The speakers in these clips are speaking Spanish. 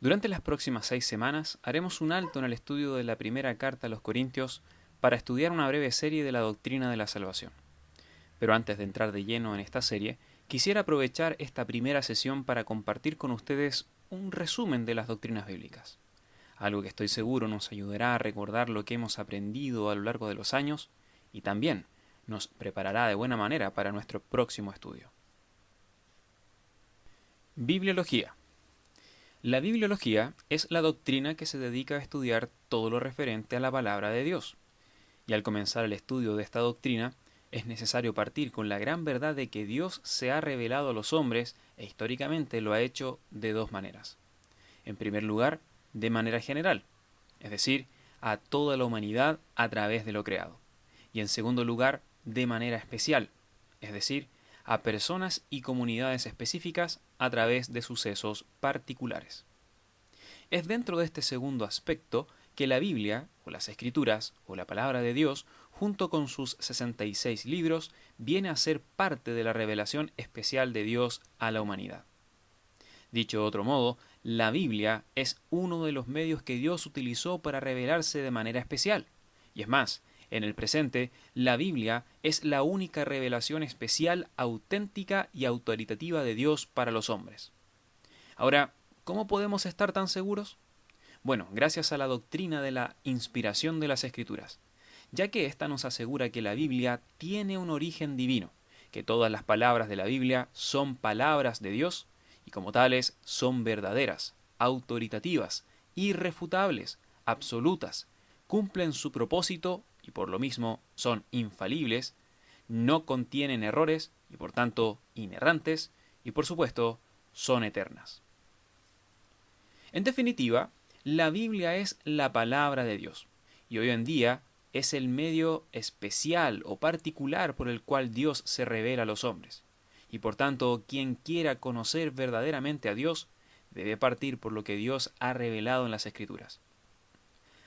Durante las próximas 6 semanas haremos un alto en el estudio de la primera carta a los Corintios para estudiar una breve serie de la doctrina de la salvación. Pero antes de entrar de lleno en esta serie, quisiera aprovechar esta primera sesión para compartir con ustedes un resumen de las doctrinas bíblicas, algo que estoy seguro nos ayudará a recordar lo que hemos aprendido a lo largo de los años y también nos preparará de buena manera para nuestro próximo estudio. Bibliología. La bibliología es la doctrina que se dedica a estudiar todo lo referente a la palabra de Dios. Y al comenzar el estudio de esta doctrina, es necesario partir con la gran verdad de que Dios se ha revelado a los hombres e históricamente lo ha hecho de dos maneras. En primer lugar, de manera general, es decir, a toda la humanidad a través de lo creado. Y en segundo lugar, de manera especial, es decir, a personas y comunidades específicas a través de sucesos particulares. Es dentro de este segundo aspecto que la Biblia, o las Escrituras, o la Palabra de Dios, junto con sus 66 libros, viene a ser parte de la revelación especial de Dios a la humanidad. Dicho de otro modo, la Biblia es uno de los medios que Dios utilizó para revelarse de manera especial. Y es más, en el presente, la Biblia es la única revelación especial, auténtica y autoritativa de Dios para los hombres. Ahora, ¿cómo podemos estar tan seguros? Bueno, gracias a la doctrina de la inspiración de las Escrituras, ya que ésta nos asegura que la Biblia tiene un origen divino, que todas las palabras de la Biblia son palabras de Dios y como tales son verdaderas, autoritativas, irrefutables, absolutas, cumplen su propósito y por lo mismo son infalibles, no contienen errores y por tanto inerrantes y por supuesto son eternas. En definitiva, la Biblia es la palabra de Dios y hoy en día es el medio especial o particular por el cual Dios se revela a los hombres. Y por tanto, quien quiera conocer verdaderamente a Dios debe partir por lo que Dios ha revelado en las Escrituras.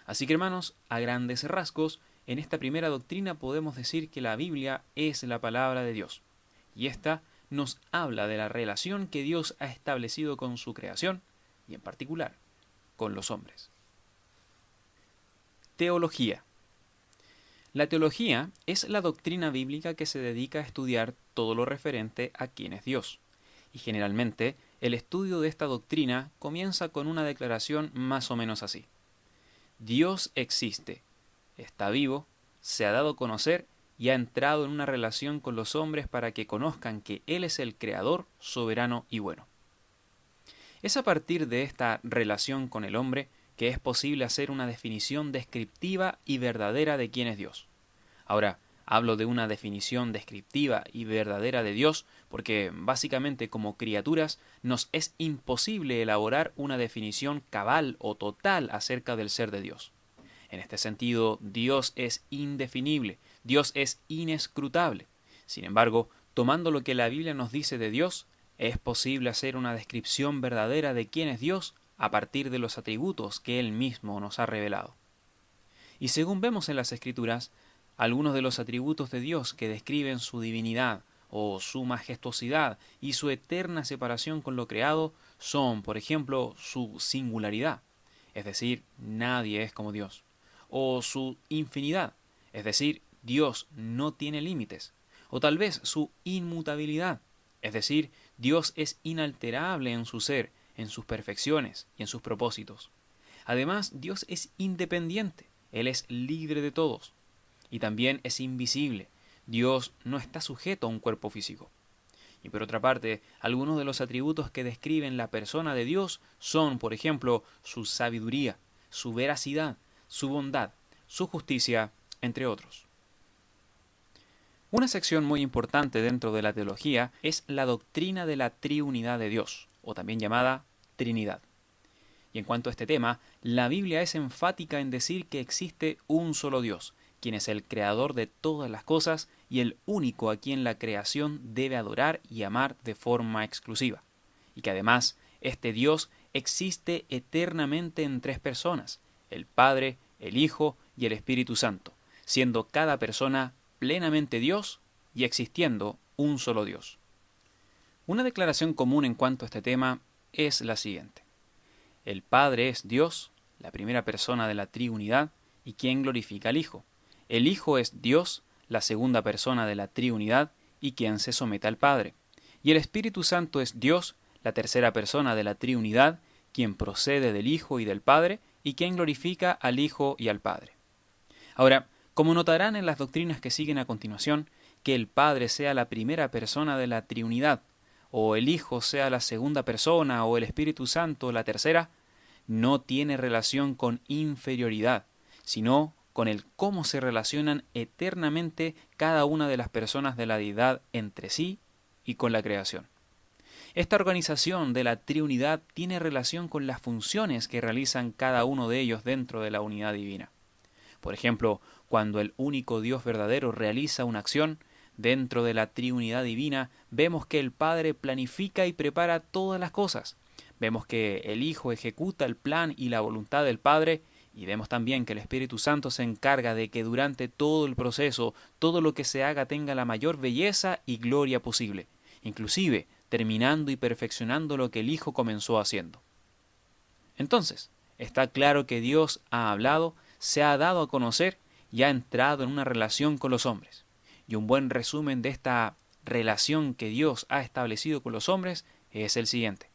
Así que hermanos, a grandes rasgos, en esta primera doctrina podemos decir que la Biblia es la palabra de Dios. Y esta nos habla de la relación que Dios ha establecido con su creación y en particular con los hombres. Teología. La teología es la doctrina bíblica que se dedica a estudiar todo lo referente a quién es Dios. Y generalmente, el estudio de esta doctrina comienza con una declaración más o menos así. Dios existe, está vivo, se ha dado a conocer y ha entrado en una relación con los hombres para que conozcan que Él es el Creador, soberano y bueno. Es a partir de esta relación con el hombre que es posible hacer una definición descriptiva y verdadera de quién es Dios. Ahora, hablo de una definición descriptiva y verdadera de Dios porque básicamente como criaturas nos es imposible elaborar una definición cabal o total acerca del ser de Dios. En este sentido, Dios es indefinible, Dios es inescrutable. Sin embargo, tomando lo que la Biblia nos dice de Dios, es posible hacer una descripción verdadera de quién es Dios a partir de los atributos que Él mismo nos ha revelado. Y según vemos en las Escrituras, algunos de los atributos de Dios que describen su divinidad o su majestuosidad y su eterna separación con lo creado son, por ejemplo, su singularidad, es decir, nadie es como Dios, o su infinidad, es decir, Dios no tiene límites, o tal vez su inmutabilidad, es decir, Dios es inalterable en su ser, en sus perfecciones y en sus propósitos. Además, Dios es independiente, Él es libre de todos. Y también es invisible. Dios no está sujeto a un cuerpo físico. Y por otra parte, algunos de los atributos que describen la persona de Dios son, por ejemplo, su sabiduría, su veracidad, su bondad, su justicia, entre otros. Una sección muy importante dentro de la teología es la doctrina de la triunidad de Dios, o también llamada Trinidad. Y en cuanto a este tema, la Biblia es enfática en decir que existe un solo Dios, quien es el creador de todas las cosas y el único a quien la creación debe adorar y amar de forma exclusiva. Y que además, este Dios existe eternamente en tres personas, el Padre, el Hijo y el Espíritu Santo, siendo cada persona plenamente Dios y existiendo un solo Dios. Una declaración común en cuanto a este tema es la siguiente. El Padre es Dios, la primera persona de la Triunidad, y quien glorifica al Hijo. El Hijo es Dios, la segunda persona de la Triunidad, y quien se somete al Padre. Y el Espíritu Santo es Dios, la tercera persona de la Triunidad, quien procede del Hijo y del Padre, y quien glorifica al Hijo y al Padre. Ahora, como notarán en las doctrinas que siguen a continuación, que el Padre sea la primera persona de la Triunidad, o el Hijo sea la segunda persona, o el Espíritu Santo la tercera, no tiene relación con inferioridad, sino con el cómo se relacionan eternamente cada una de las personas de la deidad entre sí y con la creación. Esta organización de la Triunidad tiene relación con las funciones que realizan cada uno de ellos dentro de la unidad divina. Por ejemplo, cuando el único Dios verdadero realiza una acción, dentro de la Triunidad divina, vemos que el Padre planifica y prepara todas las cosas. Vemos que el Hijo ejecuta el plan y la voluntad del Padre, y vemos también que el Espíritu Santo se encarga de que durante todo el proceso, todo lo que se haga tenga la mayor belleza y gloria posible, inclusive terminando y perfeccionando lo que el Hijo comenzó haciendo. Entonces, está claro que Dios ha hablado, se ha dado a conocer y ha entrado en una relación con los hombres. Y un buen resumen de esta relación que Dios ha establecido con los hombres es el siguiente.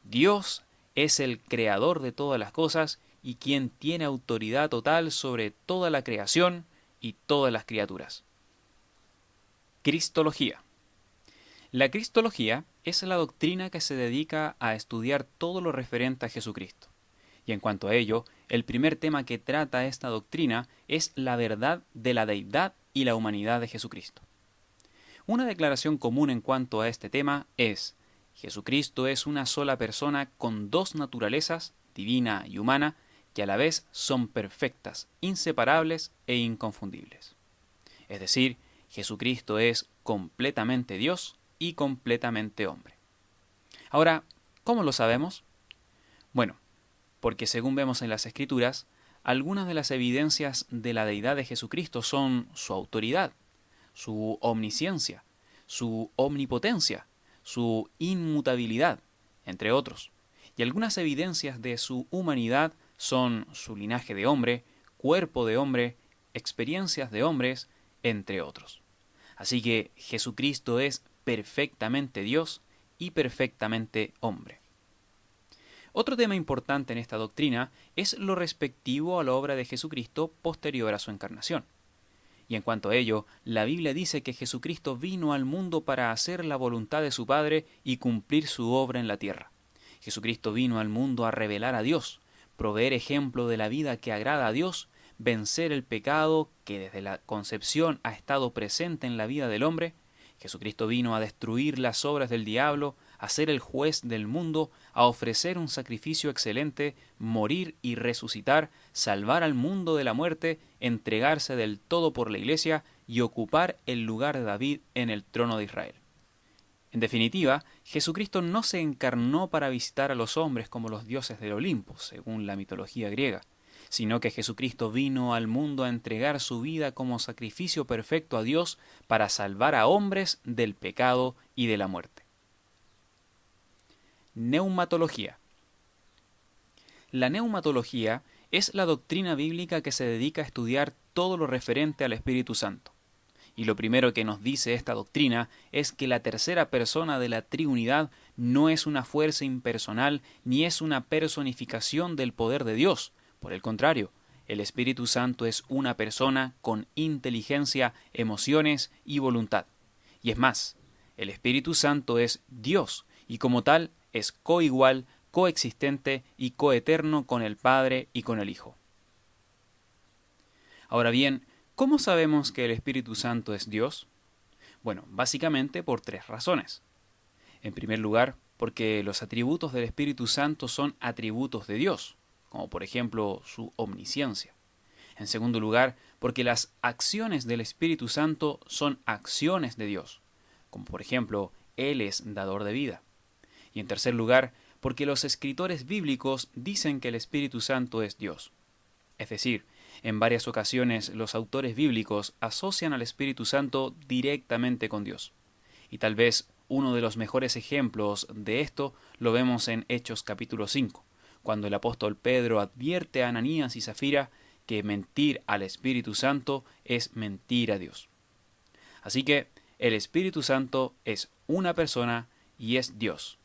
Dios es el creador de todas las cosas y quien tiene autoridad total sobre toda la creación y todas las criaturas. Cristología. La cristología es la doctrina que se dedica a estudiar todo lo referente a Jesucristo. Y en cuanto a ello, el primer tema que trata esta doctrina es la verdad de la deidad y la humanidad de Jesucristo. Una declaración común en cuanto a este tema es: Jesucristo es una sola persona con dos naturalezas, divina y humana, que a la vez son perfectas, inseparables e inconfundibles. Es decir, Jesucristo es completamente Dios y completamente hombre. Ahora, ¿cómo lo sabemos? Bueno, porque según vemos en las Escrituras, algunas de las evidencias de la deidad de Jesucristo son su autoridad, su omnisciencia, su omnipotencia, su inmutabilidad, entre otros. Y algunas evidencias de su humanidad son su linaje de hombre, cuerpo de hombre, experiencias de hombres, entre otros. Así que Jesucristo es perfectamente Dios y perfectamente hombre. Otro tema importante en esta doctrina es lo respectivo a la obra de Jesucristo posterior a su encarnación. Y en cuanto a ello, la Biblia dice que Jesucristo vino al mundo para hacer la voluntad de su Padre y cumplir su obra en la tierra. Jesucristo vino al mundo a revelar a Dios, proveer ejemplo de la vida que agrada a Dios, vencer el pecado que desde la concepción ha estado presente en la vida del hombre. Jesucristo vino a destruir las obras del diablo, a ser el juez del mundo, a ofrecer un sacrificio excelente, morir y resucitar, salvar al mundo de la muerte, entregarse del todo por la Iglesia y ocupar el lugar de David en el trono de Israel. En definitiva, Jesucristo no se encarnó para visitar a los hombres como los dioses del Olimpo, según la mitología griega, sino que Jesucristo vino al mundo a entregar su vida como sacrificio perfecto a Dios para salvar a hombres del pecado y de la muerte. Neumatología. La neumatología es la doctrina bíblica que se dedica a estudiar todo lo referente al Espíritu Santo. Y lo primero que nos dice esta doctrina es que la tercera persona de la Triunidad no es una fuerza impersonal ni es una personificación del poder de Dios. Por el contrario, el Espíritu Santo es una persona con inteligencia, emociones y voluntad. Y es más, el Espíritu Santo es Dios y como tal es coigual, coexistente y coeterno con el Padre y con el Hijo. Ahora bien, ¿cómo sabemos que el Espíritu Santo es Dios? Bueno, básicamente por tres razones. En primer lugar, porque los atributos del Espíritu Santo son atributos de Dios, como por ejemplo su omnisciencia. En segundo lugar, porque las acciones del Espíritu Santo son acciones de Dios, como por ejemplo, Él es dador de vida. Y en tercer lugar, porque los escritores bíblicos dicen que el Espíritu Santo es Dios. Es decir, en varias ocasiones los autores bíblicos asocian al Espíritu Santo directamente con Dios. Y tal vez uno de los mejores ejemplos de esto lo vemos en Hechos capítulo 5, cuando el apóstol Pedro advierte a Ananías y Zafira que mentir al Espíritu Santo es mentir a Dios. Así que el Espíritu Santo es una persona y es Dios.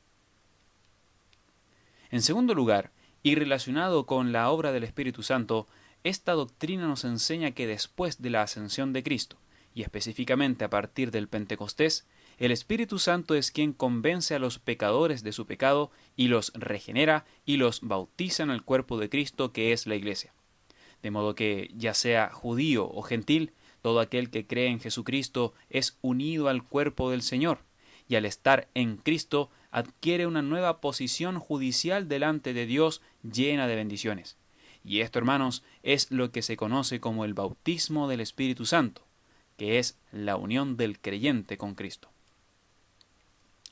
En segundo lugar, y relacionado con la obra del Espíritu Santo, esta doctrina nos enseña que después de la ascensión de Cristo, y específicamente a partir del Pentecostés, el Espíritu Santo es quien convence a los pecadores de su pecado y los regenera y los bautiza en el cuerpo de Cristo, que es la Iglesia. De modo que, ya sea judío o gentil, todo aquel que cree en Jesucristo es unido al cuerpo del Señor, y al estar en Cristo adquiere una nueva posición judicial delante de Dios llena de bendiciones. Y esto, hermanos, es lo que se conoce como el bautismo del Espíritu Santo, que es la unión del creyente con Cristo.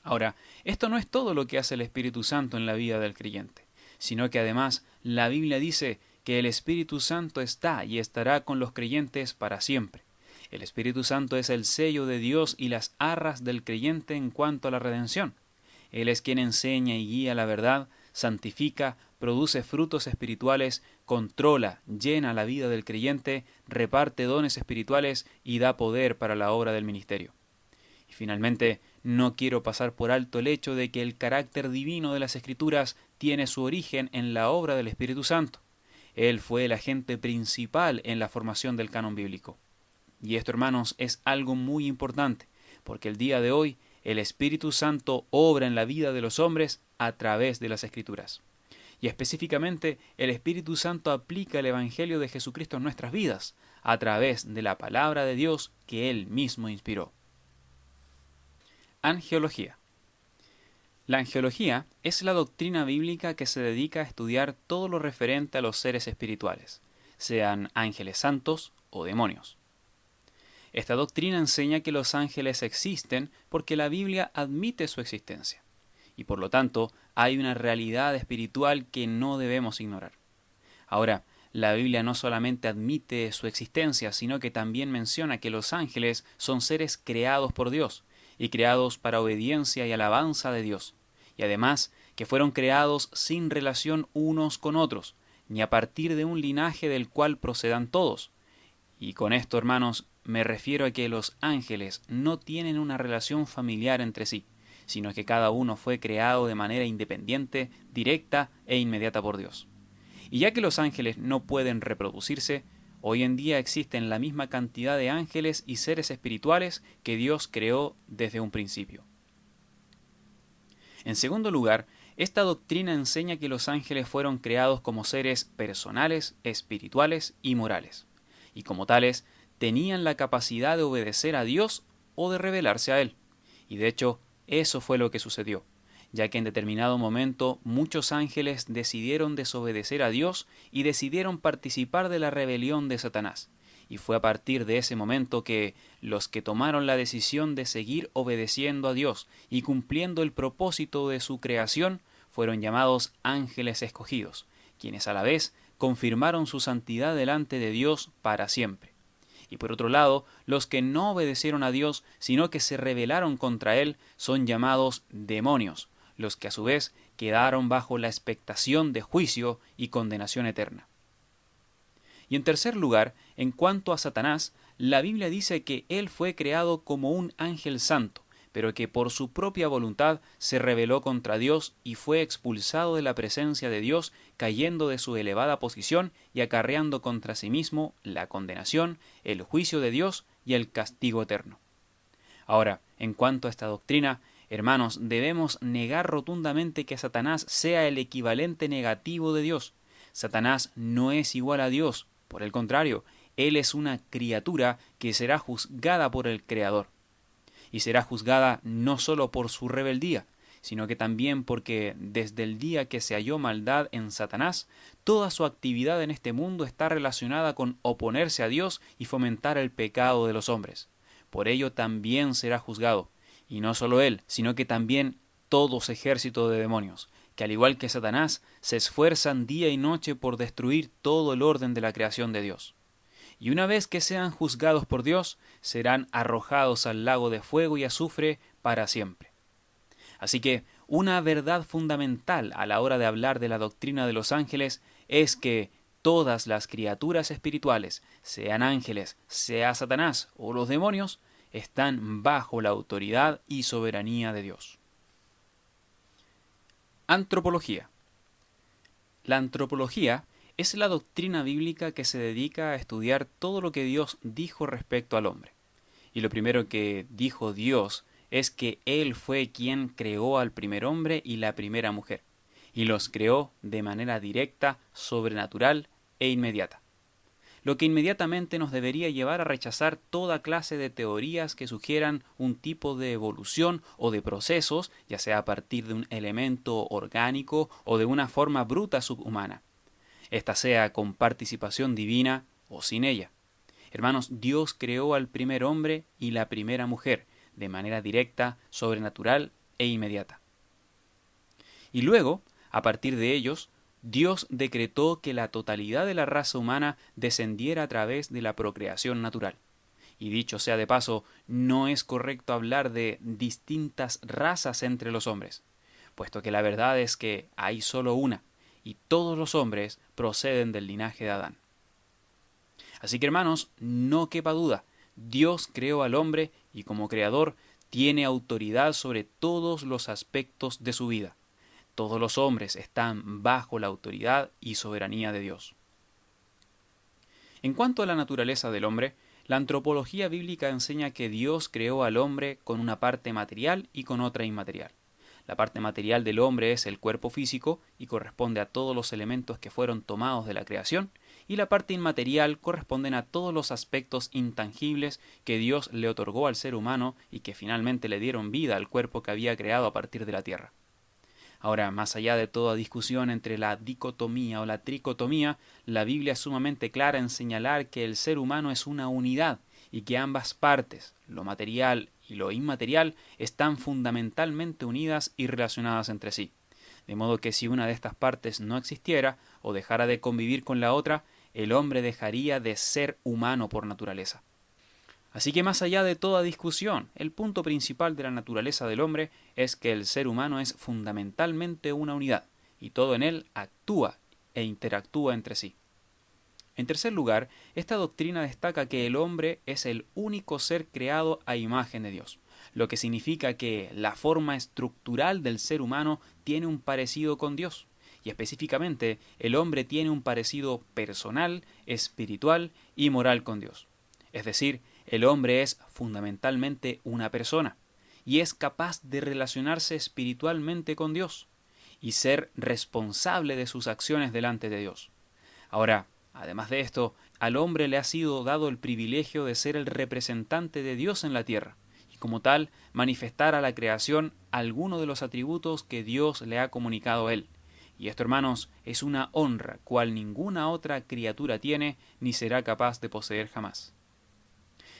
Ahora, esto no es todo lo que hace el Espíritu Santo en la vida del creyente, sino que además la Biblia dice que el Espíritu Santo está y estará con los creyentes para siempre. El Espíritu Santo es el sello de Dios y las arras del creyente en cuanto a la redención. Él es quien enseña y guía la verdad, santifica, produce frutos espirituales, controla, llena la vida del creyente, reparte dones espirituales y da poder para la obra del ministerio. Y finalmente, no quiero pasar por alto el hecho de que el carácter divino de las Escrituras tiene su origen en la obra del Espíritu Santo. Él fue el agente principal en la formación del canon bíblico. Y esto, hermanos, es algo muy importante, porque el día de hoy el Espíritu Santo obra en la vida de los hombres a través de las Escrituras. Y específicamente, el Espíritu Santo aplica el Evangelio de Jesucristo en nuestras vidas, a través de la palabra de Dios que Él mismo inspiró. Angeología. La angeología es la doctrina bíblica que se dedica a estudiar todo lo referente a los seres espirituales, sean ángeles santos o demonios. Esta doctrina enseña que los ángeles existen porque la Biblia admite su existencia, y por lo tanto hay una realidad espiritual que no debemos ignorar. Ahora, la Biblia no solamente admite su existencia, sino que también menciona que los ángeles son seres creados por Dios, y creados para obediencia y alabanza de Dios, y además que fueron creados sin relación unos con otros, ni a partir de un linaje del cual procedan todos. Y con esto, hermanos, me refiero a que los ángeles no tienen una relación familiar entre sí, sino que cada uno fue creado de manera independiente, directa e inmediata por Dios. Y ya que los ángeles no pueden reproducirse, hoy en día existen la misma cantidad de ángeles y seres espirituales que Dios creó desde un principio. En segundo lugar, esta doctrina enseña que los ángeles fueron creados como seres personales, espirituales y morales, y como tales tenían la capacidad de obedecer a Dios o de rebelarse a Él. Y de hecho, eso fue lo que sucedió, ya que en determinado momento muchos ángeles decidieron desobedecer a Dios y decidieron participar de la rebelión de Satanás. Y fue a partir de ese momento que los que tomaron la decisión de seguir obedeciendo a Dios y cumpliendo el propósito de su creación fueron llamados ángeles escogidos, quienes a la vez confirmaron su santidad delante de Dios para siempre. Y por otro lado, los que no obedecieron a Dios, sino que se rebelaron contra Él, son llamados demonios, los que a su vez quedaron bajo la expectación de juicio y condenación eterna. Y en tercer lugar, en cuanto a Satanás, la Biblia dice que él fue creado como un ángel santo, pero que por su propia voluntad se rebeló contra Dios y fue expulsado de la presencia de Dios, cayendo de su elevada posición y acarreando contra sí mismo la condenación, el juicio de Dios y el castigo eterno. Ahora, en cuanto a esta doctrina, hermanos, debemos negar rotundamente que Satanás sea el equivalente negativo de Dios. Satanás no es igual a Dios, por el contrario, él es una criatura que será juzgada por el Creador. Y será juzgada no solo por su rebeldía, sino que también porque desde el día que se halló maldad en Satanás, toda su actividad en este mundo está relacionada con oponerse a Dios y fomentar el pecado de los hombres. Por ello también será juzgado, y no solo él, sino que también todos ejércitos de demonios, que al igual que Satanás, se esfuerzan día y noche por destruir todo el orden de la creación de Dios. Y una vez que sean juzgados por Dios, serán arrojados al lago de fuego y azufre para siempre. Así que, Una verdad fundamental a la hora de hablar de la doctrina de los ángeles es que todas las criaturas espirituales, sean ángeles, sea Satanás o los demonios, están bajo la autoridad y soberanía de Dios. Antropología. La antropología es la doctrina bíblica que se dedica a estudiar todo lo que Dios dijo respecto al hombre. Y lo primero que dijo Dios es que Él fue quien creó al primer hombre y la primera mujer, y los creó de manera directa, sobrenatural e inmediata. Lo que inmediatamente nos debería llevar a rechazar toda clase de teorías que sugieran un tipo de evolución o de procesos, ya sea a partir de un elemento orgánico o de una forma bruta subhumana, esta sea con participación divina o sin ella. Hermanos, Dios creó al primer hombre y la primera mujer, de manera directa, sobrenatural e inmediata. Y luego, a partir de ellos, Dios decretó que la totalidad de la raza humana descendiera a través de la procreación natural. Y dicho sea de paso, no es correcto hablar de distintas razas entre los hombres, puesto que la verdad es que hay solo una, y todos los hombres proceden del linaje de Adán. Así que hermanos, no quepa duda, Dios creó al hombre y como creador tiene autoridad sobre todos los aspectos de su vida. Todos los hombres están bajo la autoridad y soberanía de Dios. En cuanto a la naturaleza del hombre, la antropología bíblica enseña que Dios creó al hombre con una parte material y con otra inmaterial. La parte material del hombre es el cuerpo físico y corresponde a todos los elementos que fueron tomados de la creación, y la parte inmaterial corresponden a todos los aspectos intangibles que Dios le otorgó al ser humano y que finalmente le dieron vida al cuerpo que había creado a partir de la tierra. Ahora, más allá de toda discusión entre la dicotomía o la tricotomía, la Biblia es sumamente clara en señalar que el ser humano es una unidad y que ambas partes, lo material y lo inmaterial, están fundamentalmente unidas y relacionadas entre sí. De modo que si una de estas partes no existiera o dejara de convivir con la otra, el hombre dejaría de ser humano por naturaleza. Así que más allá de toda discusión, el punto principal de la naturaleza del hombre es que el ser humano es fundamentalmente una unidad, y todo en él actúa e interactúa entre sí. En tercer lugar, esta doctrina destaca que el hombre es el único ser creado a imagen de Dios, lo que significa que la forma estructural del ser humano tiene un parecido con Dios, y específicamente el hombre tiene un parecido personal, espiritual y moral con Dios. Es decir, el hombre es fundamentalmente una persona, y es capaz de relacionarse espiritualmente con Dios, y ser responsable de sus acciones delante de Dios. Ahora, además de esto, al hombre le ha sido dado el privilegio de ser el representante de Dios en la tierra, y como tal, manifestar a la creación alguno de los atributos que Dios le ha comunicado a él. Y esto, hermanos, es una honra cual ninguna otra criatura tiene ni será capaz de poseer jamás.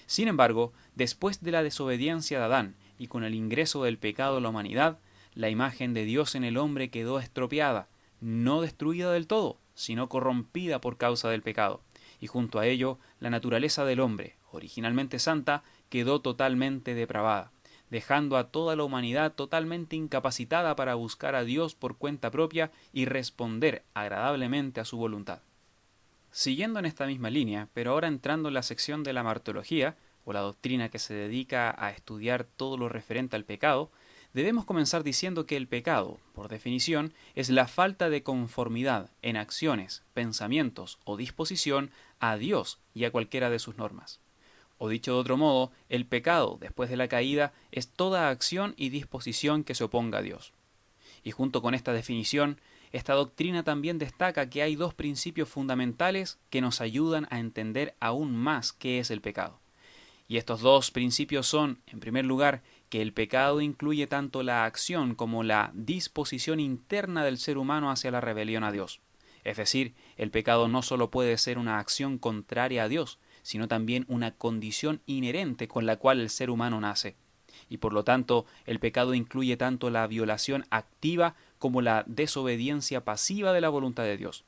Sin embargo, después de la desobediencia de Adán y con el ingreso del pecado a la humanidad, la imagen de Dios en el hombre quedó estropeada, no destruida del todo, sino corrompida por causa del pecado, y junto a ello la naturaleza del hombre, originalmente santa, quedó totalmente depravada, dejando a toda la humanidad totalmente incapacitada para buscar a Dios por cuenta propia y responder agradablemente a su voluntad. Siguiendo en esta misma línea, pero ahora entrando en la sección de la martología, o la doctrina que se dedica a estudiar todo lo referente al pecado, debemos comenzar diciendo que el pecado, por definición, es la falta de conformidad en acciones, pensamientos o disposición a Dios y a cualquiera de sus normas. O dicho de otro modo, el pecado, después de la caída, es toda acción y disposición que se oponga a Dios. Y junto con esta definición, esta doctrina también destaca que hay dos principios fundamentales que nos ayudan a entender aún más qué es el pecado. Y estos dos principios son, en primer lugar, que el pecado incluye tanto la acción como la disposición interna del ser humano hacia la rebelión a Dios. Es decir, el pecado no solo puede ser una acción contraria a Dios, sino también una condición inherente con la cual el ser humano nace. Y por lo tanto, el pecado incluye tanto la violación activa como la desobediencia pasiva de la voluntad de Dios.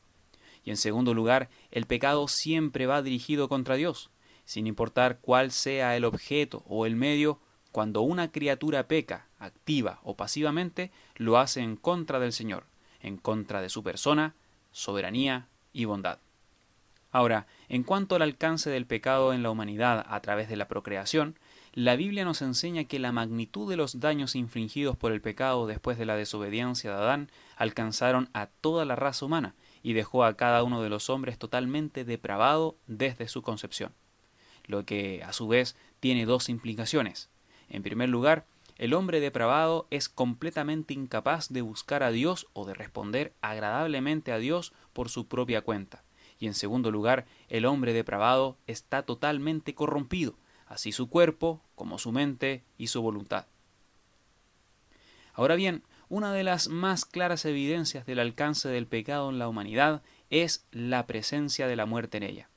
Y en segundo lugar, el pecado siempre va dirigido contra Dios, sin importar cuál sea el objeto o el medio Cuando una criatura peca, activa o pasivamente, lo hace en contra del Señor, en contra de su persona, soberanía y bondad. Ahora, en cuanto al alcance del pecado en la humanidad a través de la procreación, la Biblia nos enseña que la magnitud de los daños infligidos por el pecado después de la desobediencia de Adán alcanzaron a toda la raza humana y dejó a cada uno de los hombres totalmente depravado desde su concepción, lo que a su vez tiene dos implicaciones. En primer lugar, el hombre depravado es completamente incapaz de buscar a Dios o de responder agradablemente a Dios por su propia cuenta. Y en segundo lugar, el hombre depravado está totalmente corrompido, así su cuerpo como su mente y su voluntad. Ahora bien, una de las más claras evidencias del alcance del pecado en la humanidad es la presencia de la muerte en ella.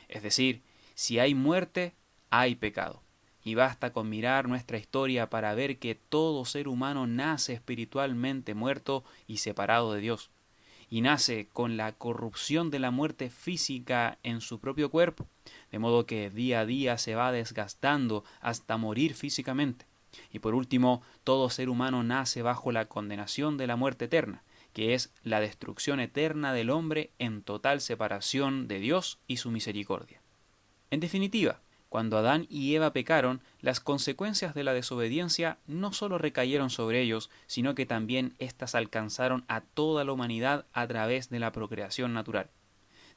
Es decir, si hay muerte, hay pecado. Y basta con mirar nuestra historia para ver que todo ser humano nace espiritualmente muerto y separado de Dios. Y nace con la corrupción de la muerte física en su propio cuerpo, de modo que día a día se va desgastando hasta morir físicamente. Y por último, todo ser humano nace bajo la condenación de la muerte eterna, que es la destrucción eterna del hombre en total separación de Dios y su misericordia. En definitiva, cuando Adán y Eva pecaron, las consecuencias de la desobediencia no solo recayeron sobre ellos, sino que también éstas alcanzaron a toda la humanidad a través de la procreación natural.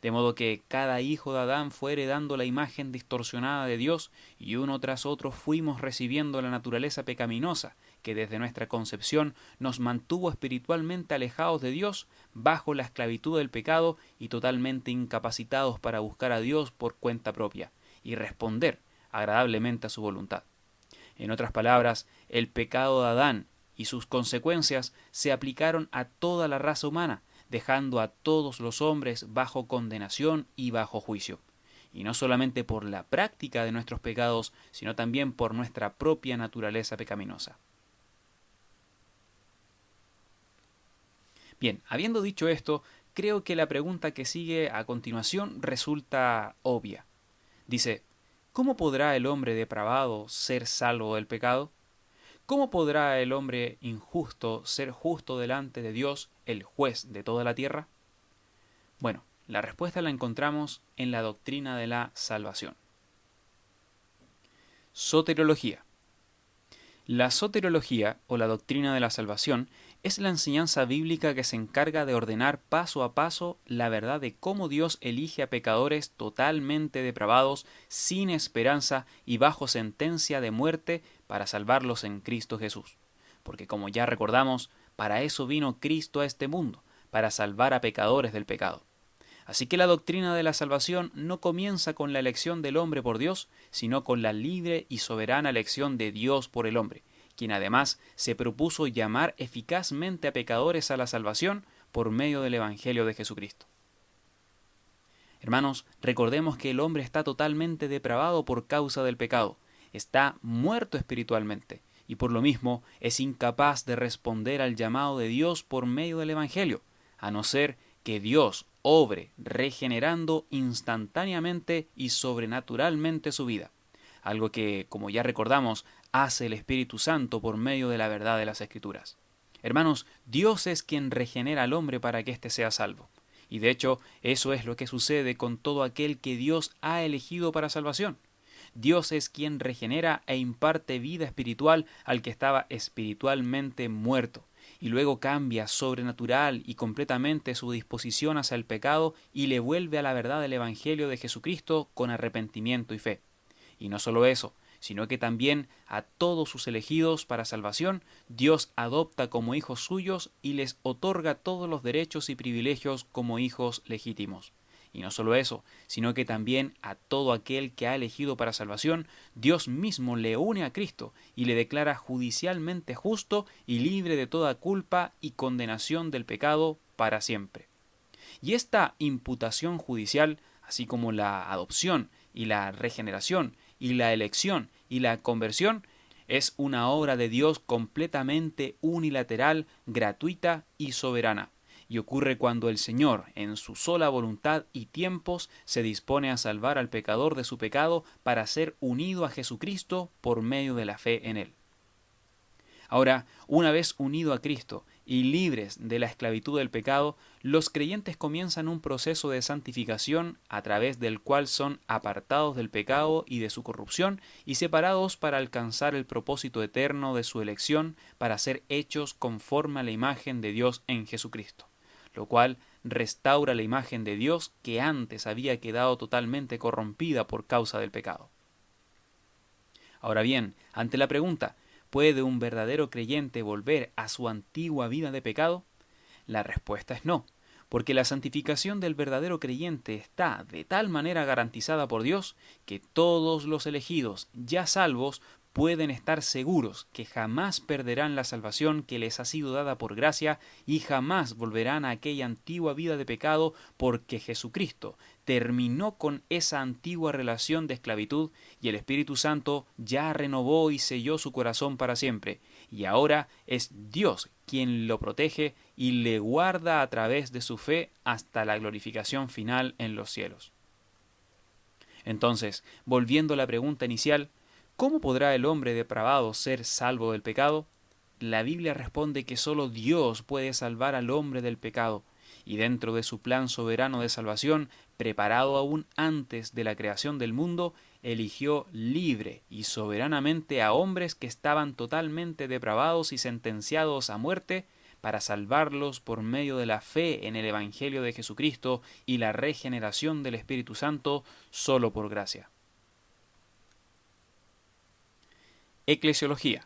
De modo que cada hijo de Adán fue heredando la imagen distorsionada de Dios y uno tras otro fuimos recibiendo la naturaleza pecaminosa que desde nuestra concepción nos mantuvo espiritualmente alejados de Dios, bajo la esclavitud del pecado y totalmente incapacitados para buscar a Dios por cuenta propia y responder agradablemente a su voluntad. En otras palabras, el pecado de Adán y sus consecuencias se aplicaron a toda la raza humana, dejando a todos los hombres bajo condenación y bajo juicio. Y no solamente por la práctica de nuestros pecados, sino también por nuestra propia naturaleza pecaminosa. Bien, habiendo dicho esto, creo que la pregunta que sigue a continuación resulta obvia. Dice, ¿cómo podrá el hombre depravado ser salvo del pecado? ¿Cómo podrá el hombre injusto ser justo delante de Dios, el juez de toda la tierra? Bueno, la respuesta la encontramos en la doctrina de la salvación. Soteriología. La soteriología, o la doctrina de la salvación, es la enseñanza bíblica que se encarga de ordenar paso a paso la verdad de cómo Dios elige a pecadores totalmente depravados, sin esperanza y bajo sentencia de muerte para salvarlos en Cristo Jesús. Porque como ya recordamos, para eso vino Cristo a este mundo, para salvar a pecadores del pecado. Así que la doctrina de la salvación no comienza con la elección del hombre por Dios, sino con la libre y soberana elección de Dios por el hombre, quien además se propuso llamar eficazmente a pecadores a la salvación por medio del Evangelio de Jesucristo. Hermanos, recordemos que el hombre está totalmente depravado por causa del pecado, está muerto espiritualmente, y por lo mismo es incapaz de responder al llamado de Dios por medio del Evangelio, a no ser que Dios obre regenerando instantáneamente y sobrenaturalmente su vida, algo que, como ya recordamos, hace el Espíritu Santo por medio de la verdad de las Escrituras. Hermanos, Dios es quien regenera al hombre para que éste sea salvo. Y de hecho, eso es lo que sucede con todo aquel que Dios ha elegido para salvación. Dios es quien regenera e imparte vida espiritual al que estaba espiritualmente muerto, y luego cambia sobrenatural y completamente su disposición hacia el pecado y le vuelve a la verdad del Evangelio de Jesucristo con arrepentimiento y fe. Y no solo eso, sino que también a todos sus elegidos para salvación, Dios adopta como hijos suyos y les otorga todos los derechos y privilegios como hijos legítimos. Y no solo eso, sino que también a todo aquel que ha elegido para salvación, Dios mismo le une a Cristo y le declara judicialmente justo y libre de toda culpa y condenación del pecado para siempre. Y esta imputación judicial, así como la adopción y la regeneración y la elección y la conversión, es una obra de Dios completamente unilateral, gratuita y soberana. y ocurre cuando el Señor, en su sola voluntad y tiempos, se dispone a salvar al pecador de su pecado para ser unido a Jesucristo por medio de la fe en Él. Ahora, una vez unido a Cristo y libres de la esclavitud del pecado, los creyentes comienzan un proceso de santificación a través del cual son apartados del pecado y de su corrupción y separados para alcanzar el propósito eterno de su elección para ser hechos conforme a la imagen de Dios en Jesucristo, lo cual restaura la imagen de Dios que antes había quedado totalmente corrompida por causa del pecado. Ahora bien, ante la pregunta, ¿puede un verdadero creyente volver a su antigua vida de pecado? La respuesta es no, porque la santificación del verdadero creyente está de tal manera garantizada por Dios que todos los elegidos ya salvos pueden estar seguros que jamás perderán la salvación que les ha sido dada por gracia y jamás volverán a aquella antigua vida de pecado porque Jesucristo terminó con esa antigua relación de esclavitud y el Espíritu Santo ya renovó y selló su corazón para siempre, y ahora es Dios quien lo protege y le guarda a través de su fe hasta la glorificación final en los cielos. Entonces, volviendo a la pregunta inicial, ¿cómo podrá el hombre depravado ser salvo del pecado? La Biblia responde que solo Dios puede salvar al hombre del pecado, y dentro de su plan soberano de salvación, preparado aún antes de la creación del mundo, eligió libre y soberanamente a hombres que estaban totalmente depravados y sentenciados a muerte, para salvarlos por medio de la fe en el Evangelio de Jesucristo y la regeneración del Espíritu Santo solo por gracia. Eclesiología.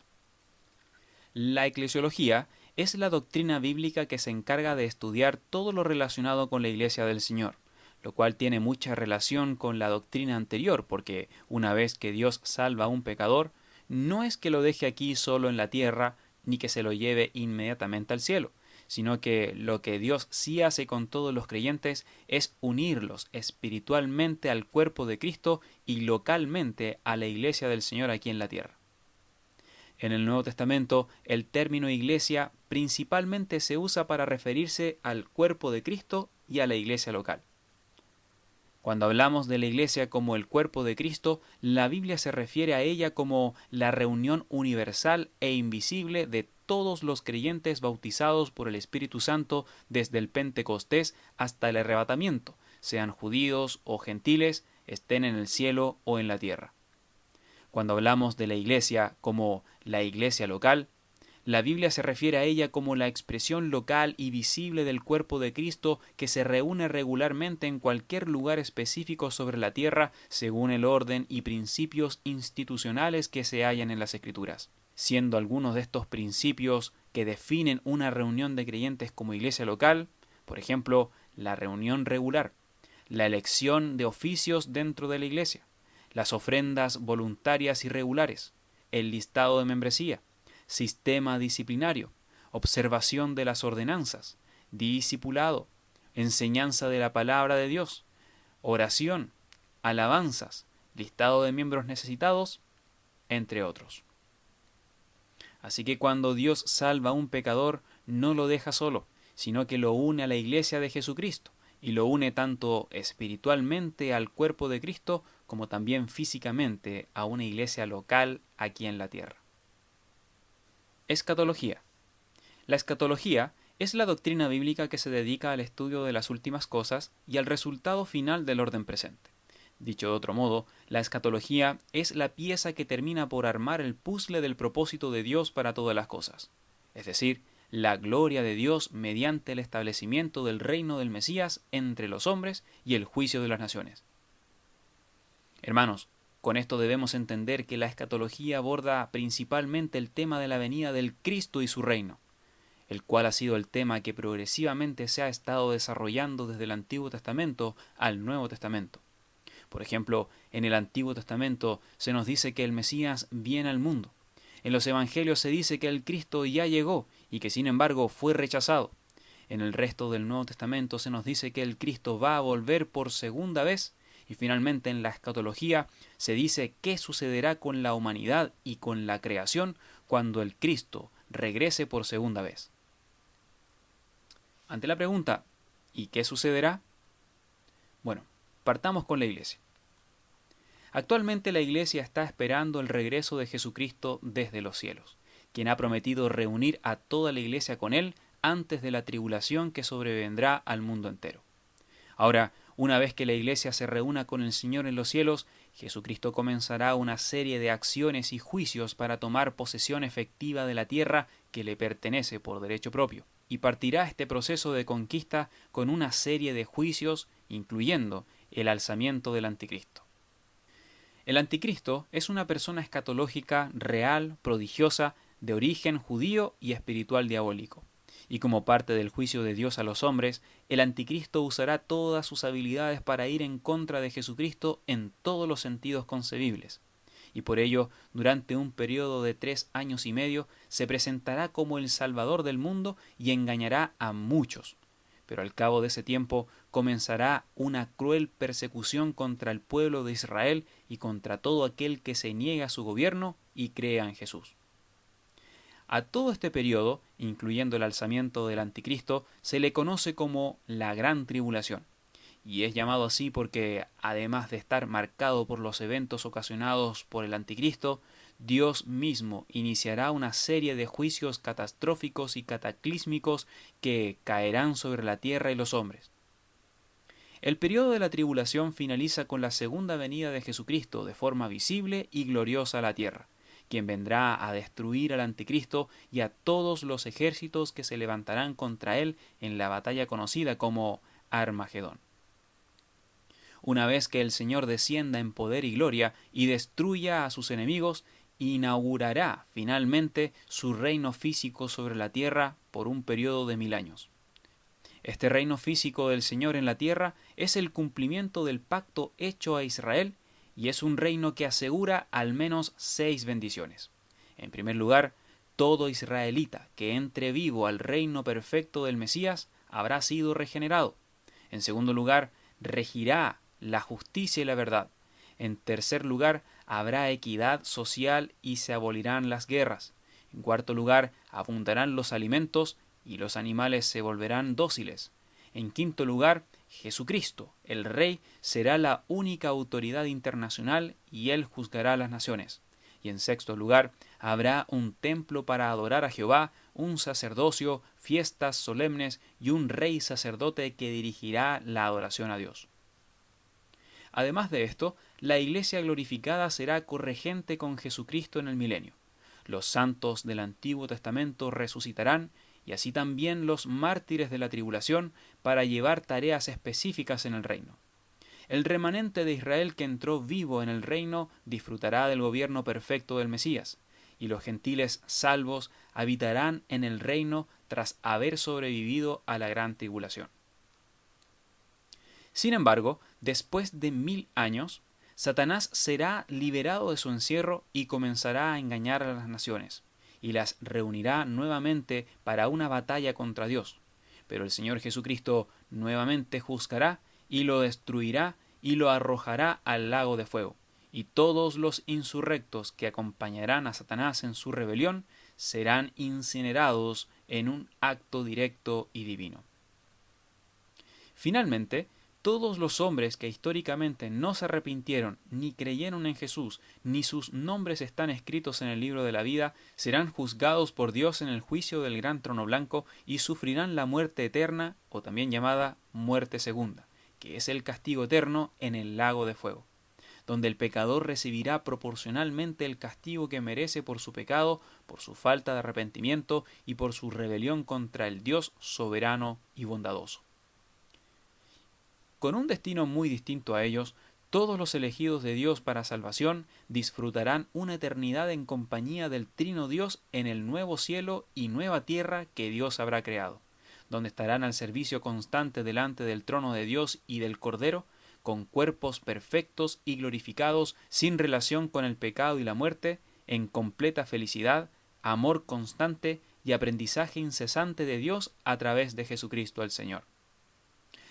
La eclesiología es la doctrina bíblica que se encarga de estudiar todo lo relacionado con la Iglesia del Señor, lo cual tiene mucha relación con la doctrina anterior, porque una vez que Dios salva a un pecador, no es que lo deje aquí solo en la tierra, ni que se lo lleve inmediatamente al cielo, sino que lo que Dios sí hace con todos los creyentes es unirlos espiritualmente al cuerpo de Cristo y localmente a la Iglesia del Señor aquí en la tierra. En el Nuevo Testamento, el término iglesia principalmente se usa para referirse al cuerpo de Cristo y a la iglesia local. Cuando hablamos de la iglesia como el cuerpo de Cristo, la Biblia se refiere a ella como la reunión universal e invisible de todos los creyentes bautizados por el Espíritu Santo desde el Pentecostés hasta el arrebatamiento, sean judíos o gentiles, estén en el cielo o en la tierra. Cuando hablamos de la iglesia como la iglesia local, la Biblia se refiere a ella como la expresión local y visible del cuerpo de Cristo que se reúne regularmente en cualquier lugar específico sobre la tierra según el orden y principios institucionales que se hallan en las Escrituras, siendo algunos de estos principios que definen una reunión de creyentes como iglesia local, por ejemplo, la reunión regular, la elección de oficios dentro de la iglesia, las ofrendas voluntarias y regulares, el listado de membresía, sistema disciplinario, observación de las ordenanzas, discipulado, enseñanza de la palabra de Dios, oración, alabanzas, listado de miembros necesitados, entre otros. Así que cuando Dios salva a un pecador, no lo deja solo, sino que lo une a la iglesia de Jesucristo, y lo une tanto espiritualmente al cuerpo de Cristo como también físicamente a una iglesia local aquí en la tierra. Escatología. La escatología es la doctrina bíblica que se dedica al estudio de las últimas cosas y al resultado final del orden presente. Dicho de otro modo, la escatología es la pieza que termina por armar el puzzle del propósito de Dios para todas las cosas, es decir, la gloria de Dios mediante el establecimiento del reino del Mesías entre los hombres y el juicio de las naciones. Hermanos, con esto debemos entender que la escatología aborda principalmente el tema de la venida del Cristo y su reino, el cual ha sido el tema que progresivamente se ha estado desarrollando desde el Antiguo Testamento al Nuevo Testamento. Por ejemplo, en el Antiguo Testamento se nos dice que el Mesías viene al mundo. En los Evangelios se dice que el Cristo ya llegó y que sin embargo fue rechazado. En el resto del Nuevo Testamento se nos dice que el Cristo va a volver por segunda vez. Y finalmente en la escatología se dice qué sucederá con la humanidad y con la creación cuando el Cristo regrese por segunda vez. Ante la pregunta, ¿y qué sucederá? Bueno, partamos con la iglesia. Actualmente la iglesia está esperando el regreso de Jesucristo desde los cielos, quien ha prometido reunir a toda la iglesia con él antes de la tribulación que sobrevendrá al mundo entero. Ahora, una vez que la iglesia se reúna con el Señor en los cielos, Jesucristo comenzará una serie de acciones y juicios para tomar posesión efectiva de la tierra que le pertenece por derecho propio, y partirá este proceso de conquista con una serie de juicios, incluyendo el alzamiento del anticristo. El anticristo es una persona escatológica real, prodigiosa, de origen judío y espiritual diabólico. Y como parte del juicio de Dios a los hombres, el anticristo usará todas sus habilidades para ir en contra de Jesucristo en todos los sentidos concebibles. Y por ello, durante un periodo de 3 años y medio, se presentará como el Salvador del mundo y engañará a muchos. Pero al cabo de ese tiempo comenzará una cruel persecución contra el pueblo de Israel y contra todo aquel que se niegue a su gobierno y crea en Jesús. A todo este periodo, incluyendo el alzamiento del anticristo, se le conoce como la Gran Tribulación, y es llamado así porque, además de estar marcado por los eventos ocasionados por el anticristo, Dios mismo iniciará una serie de juicios catastróficos y cataclísmicos que caerán sobre la tierra y los hombres. El periodo de la tribulación finaliza con la segunda venida de Jesucristo de forma visible y gloriosa a la tierra, quien vendrá a destruir al anticristo y a todos los ejércitos que se levantarán contra él en la batalla conocida como Armagedón. Una vez que el Señor descienda en poder y gloria y destruya a sus enemigos, inaugurará finalmente su reino físico sobre la tierra por un periodo de 1000 años. Este reino físico del Señor en la tierra es el cumplimiento del pacto hecho a Israel y es un reino que asegura al menos 6 bendiciones. En primer lugar, todo israelita que entre vivo al reino perfecto del Mesías habrá sido regenerado. En segundo lugar, regirá la justicia y la verdad. En tercer lugar, habrá equidad social y se abolirán las guerras. En cuarto lugar, abundarán los alimentos y los animales se volverán dóciles. En quinto lugar, Jesucristo, el Rey, será la única autoridad internacional y Él juzgará a las naciones. Y en sexto lugar, habrá un templo para adorar a Jehová, un sacerdocio, fiestas solemnes y un rey sacerdote que dirigirá la adoración a Dios. Además de esto, la iglesia glorificada será corregente con Jesucristo en el milenio. Los santos del Antiguo Testamento resucitarán y así también los mártires de la tribulación para llevar tareas específicas en el reino. El remanente de Israel que entró vivo en el reino disfrutará del gobierno perfecto del Mesías, y los gentiles salvos habitarán en el reino tras haber sobrevivido a la gran tribulación. Sin embargo, después de 1000 años, Satanás será liberado de su encierro y comenzará a engañar a las naciones, y las reunirá nuevamente para una batalla contra Dios. Pero el Señor Jesucristo nuevamente juzgará y lo destruirá y lo arrojará al lago de fuego. Y todos los insurrectos que acompañarán a Satanás en su rebelión serán incinerados en un acto directo y divino. Finalmente, todos los hombres que históricamente no se arrepintieron ni creyeron en Jesús, ni sus nombres están escritos en el libro de la vida, serán juzgados por Dios en el juicio del gran trono blanco y sufrirán la muerte eterna, o también llamada muerte segunda, que es el castigo eterno en el lago de fuego, donde el pecador recibirá proporcionalmente el castigo que merece por su pecado, por su falta de arrepentimiento y por su rebelión contra el Dios soberano y bondadoso. Con un destino muy distinto a ellos, todos los elegidos de Dios para salvación disfrutarán una eternidad en compañía del Trino Dios en el nuevo cielo y nueva tierra que Dios habrá creado, donde estarán al servicio constante delante del trono de Dios y del Cordero, con cuerpos perfectos y glorificados, sin relación con el pecado y la muerte, en completa felicidad, amor constante y aprendizaje incesante de Dios a través de Jesucristo el Señor.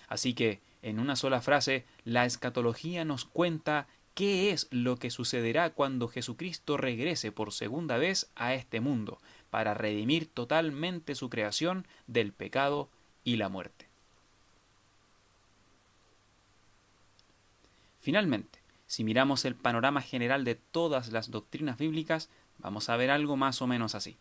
Así que, en una sola frase, la escatología nos cuenta qué es lo que sucederá cuando Jesucristo regrese por segunda vez a este mundo, para redimir totalmente su creación del pecado y la muerte. Finalmente, si miramos el panorama general de todas las doctrinas bíblicas, vamos a ver algo más o menos así.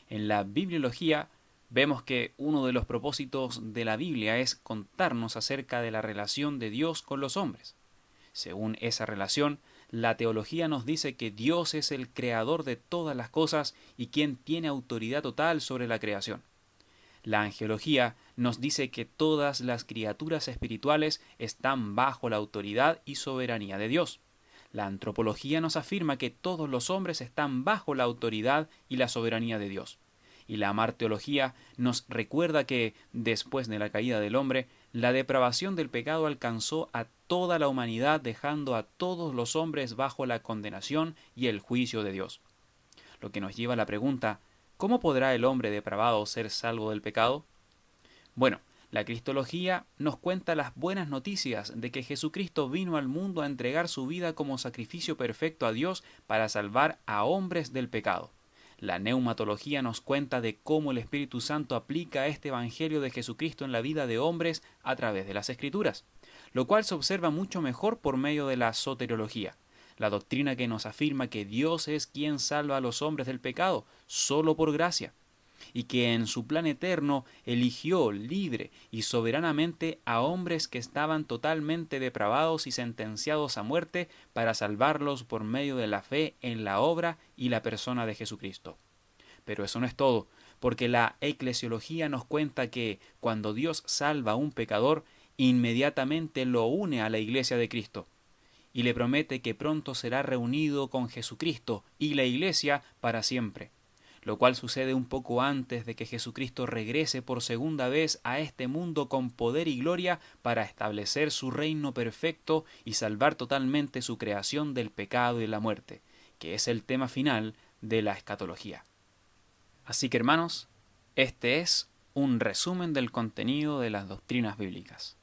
En la bibliología vemos que uno de los propósitos de la Biblia es contarnos acerca de la relación de Dios con los hombres. Según esa relación, la teología nos dice que Dios es el creador de todas las cosas y quien tiene autoridad total sobre la creación. La angelología nos dice que todas las criaturas espirituales están bajo la autoridad y soberanía de Dios. La antropología nos afirma que todos los hombres están bajo la autoridad y la soberanía de Dios. Y la marteología nos recuerda que, después de la caída del hombre, la depravación del pecado alcanzó a toda la humanidad, dejando a todos los hombres bajo la condenación y el juicio de Dios. Lo que nos lleva a la pregunta, ¿cómo podrá el hombre depravado ser salvo del pecado? Bueno, la cristología nos cuenta las buenas noticias de que Jesucristo vino al mundo a entregar su vida como sacrificio perfecto a Dios para salvar a hombres del pecado. La neumatología nos cuenta de cómo el Espíritu Santo aplica este Evangelio de Jesucristo en la vida de hombres a través de las Escrituras, lo cual se observa mucho mejor por medio de la soteriología, la doctrina que nos afirma que Dios es quien salva a los hombres del pecado, solo por gracia, y que en su plan eterno eligió libre y soberanamente a hombres que estaban totalmente depravados y sentenciados a muerte para salvarlos por medio de la fe en la obra y la persona de Jesucristo. Pero eso no es todo, porque la eclesiología nos cuenta que cuando Dios salva a un pecador, inmediatamente lo une a la iglesia de Cristo, y le promete que pronto será reunido con Jesucristo y la iglesia para siempre, lo cual sucede un poco antes de que Jesucristo regrese por segunda vez a este mundo con poder y gloria para establecer su reino perfecto y salvar totalmente su creación del pecado y la muerte, que es el tema final de la escatología. Así que, hermanos, este es un resumen del contenido de las doctrinas bíblicas.